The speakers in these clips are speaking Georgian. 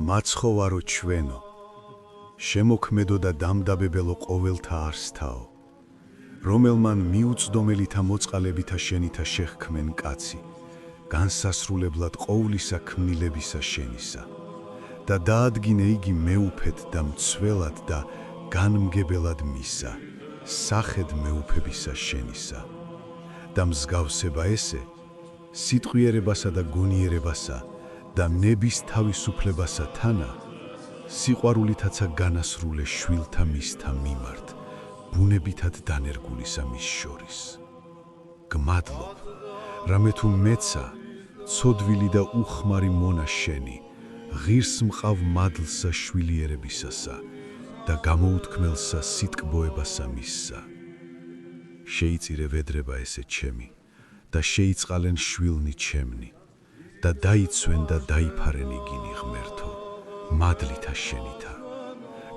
მაცხოვარო ჩვენო, შემოქმედო და დამდაბებელო ყოველთა არსთაო, რომელმან მიუწდომელითა მოწყალებითა შენითა შეჰქმენ კაცი, განსასრულებლად ყოვლისა ქმნილებისა შენისა, და დაადგინე იგი მეუფედ და მცველად და განმგებელად მისა, სახედ მეუფებისა შენისა, და მსგავსება ესე, სიტყვიერებასა და გონიერებასა და ნების თავისუფლებასა თანა, სიყვარულითაცა განასრულე შვილთა მისთა მიმართ, ბუნებითად დანერგულისა მის შორის. გმადლობ, რამე თუ მეცა, ცოდვილი და უხმარი მონა შენი, ღირს მყავ მადლსა შვილიერებისასა და გამოუთქმელსა სიტკბოებასა მისსა. შეიწირე ვედრება ესე ჩემი და შეიწყალენ შვილნი ჩემნი და დაიცვენ და დაიფარენ იგინი ღმერთო, მადლითა შენითა.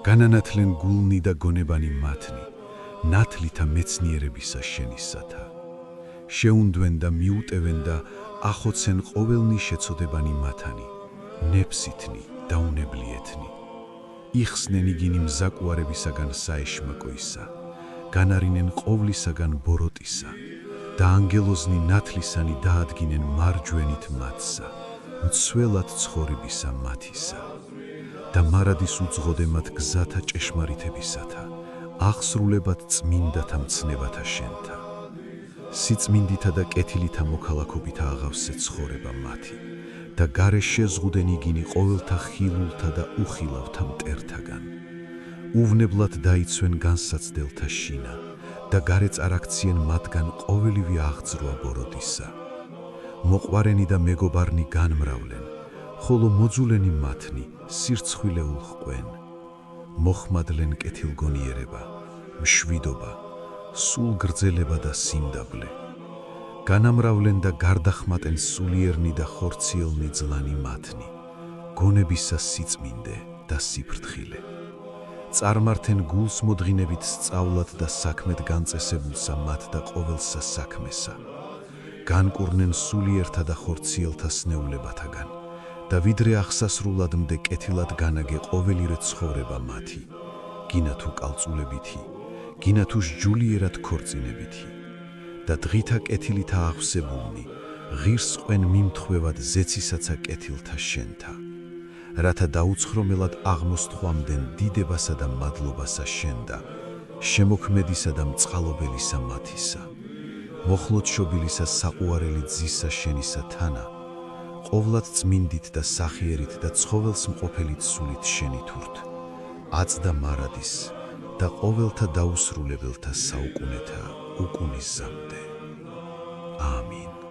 განანათლენ გულნი და გონებანი მათნი, ნათლითა მეცნიერებისა შენისათა. შეუნდვენ და მიუტევენ და ახოცენ ყოველნი შეცოდებანი მათანი, ნეფსითნი და უნებლიეთნი. იხსნენ იგინი მზაკუარებისაგან საეშმაკოისა, განარინენ ყოვლისაგან ბოროტისა და ანგელოზნი ნათლისანი დაადგინენ მარჯვენით მათსა, მცველად ცხოვრებისა მათისა. და მარადის უძღოდე მათ გზათა ჭეშმარიტებისათა, აღსრულებად წმინდათა მცნებათა შენთა. სიწმინდითა და კეთილითა მოქალაქობითა აღავსე ცხოვრება მათი და გარე შეზღუდენ იგინი ყოველთა ხილულთა და უხილავთა მტერთაგან. უვნებლად დაიცვენ განსაცდელთა შინა და გარე წარაქციენ მათგან ყოველივე აღძრვა ბოროტისა. მოყვარენი და მეგობარნი განმრავლენ, ხოლო მოძულენი მათნი სირცხვილეულ ჰყვენ. მოხმადლენ კეთილგონიერება, მშვიდობა, სულ გრძელება და სიმდაბლე. განამრავლენ და გარდახმატენ სულიერნი და ხორციელნი ძლანი მათნი, გონებისა სიწმინდე და სიფრთხილე. წარმართენ გულს მოდგინებით სწავლად და საქმედ განწესებულსა მათ და ყოველსა საქმესა. განკურნენ სულიერთა და ხორციელთა სნეულებათაგან და ვიდრე აღსასრულადმდე კეთილად განაგე ყოველივე ცხოვრება მათი, გინა თუ კალწულებითი, გინა თუ სჯულიერად ქორწინებითი. და დღითა კეთილითა აღსებულნი, ღირს ყვენ მიმთხვევად ზეცისაცა კეთილთა შენთა. რათა დაუცხრომელად აღმოსთხვამდენ დიდებასა და მადლობასა შენ და შემოქმედისა და მწყალობელისა მათისა. მოხლოდშობილისა საყუარელი ძისა შენისა თანა, ყოვლად წმინდით და სახიერით და ცხოველს მყოფელით სულით შენითურთ, აწდა მარადის და ყოველთა დაუსრულებელთა საუკუნეთა უკუნისზამდე. ამინ.